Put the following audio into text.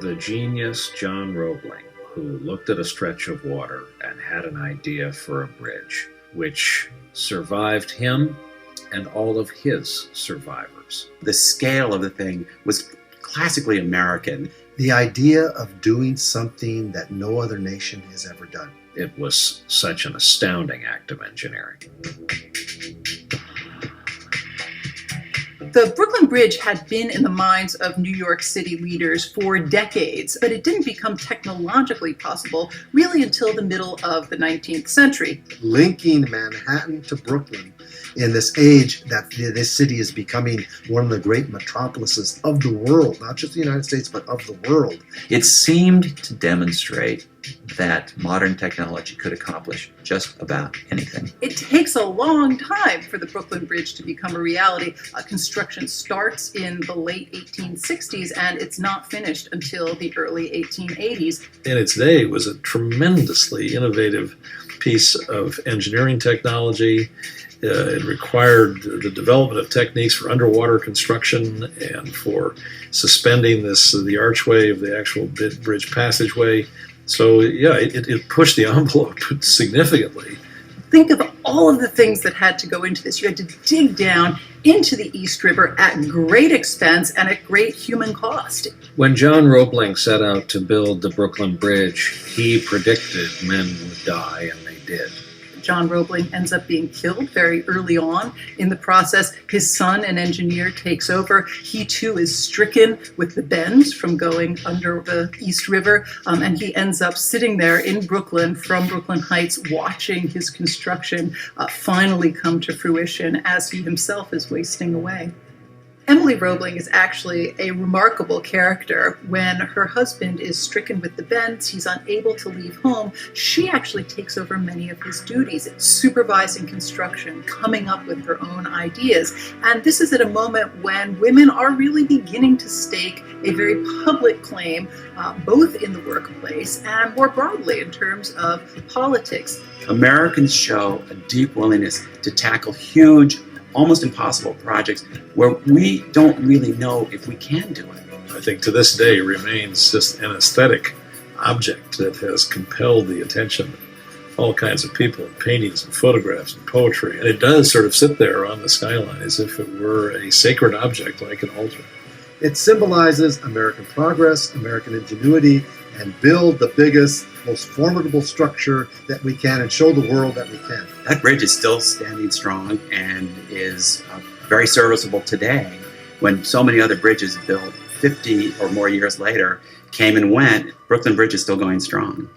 The genius John Roebling, who looked at a stretch of water and had an idea for a bridge, which survived him and all of his survivors. The scale of the thing was classically American. The idea of doing something that no other nation has ever done. It was such an astounding act of engineering. The Brooklyn Bridge had been in the minds of New York City leaders for decades, but it didn't become technologically possible really until the middle of the 19th century. Linking Manhattan to Brooklyn in this age that this city is becoming one of the great metropolises of the world, not just the United States, but of the world. It seemed to demonstrate that modern technology could accomplish just about anything. It takes a long time for the Brooklyn Bridge to become a reality. Construction starts in the late 1860s and it's not finished until the early 1880s. In its day, it was a tremendously innovative piece of engineering technology. It required the development of techniques for underwater construction and for suspending the archway of the actual bridge passageway. So yeah, it pushed the envelope significantly. Think of all of the things that had to go into this. You had to dig down into the East River at great expense and at great human cost. When John Roebling set out to build the Brooklyn Bridge, he predicted men would die, and they did. John Roebling ends up being killed very early on in the process. His son, an engineer, takes over. He too is stricken with the bends from going under the East River, and he ends up sitting there in Brooklyn from Brooklyn Heights watching his construction finally come to fruition as he himself is wasting away. Emily Roebling is actually a remarkable character. When her husband is stricken with the bends, he's unable to leave home, she actually takes over many of his duties, supervising construction, coming up with her own ideas. And this is at a moment when women are really beginning to stake a very public claim, both in the workplace and more broadly in terms of politics. Americans show a deep willingness to tackle huge, almost impossible projects where we don't really know if we can do it. I think to this day remains just an aesthetic object that has compelled the attention of all kinds of people, paintings and photographs and poetry. And it does sort of sit there on the skyline as if it were a sacred object like an altar. It symbolizes American progress, American ingenuity, and build the biggest, most formidable structure that we can and show the world that we can. That bridge is still standing strong and is very serviceable today when so many other bridges built 50 or more years later came and went. Brooklyn Bridge is still going strong.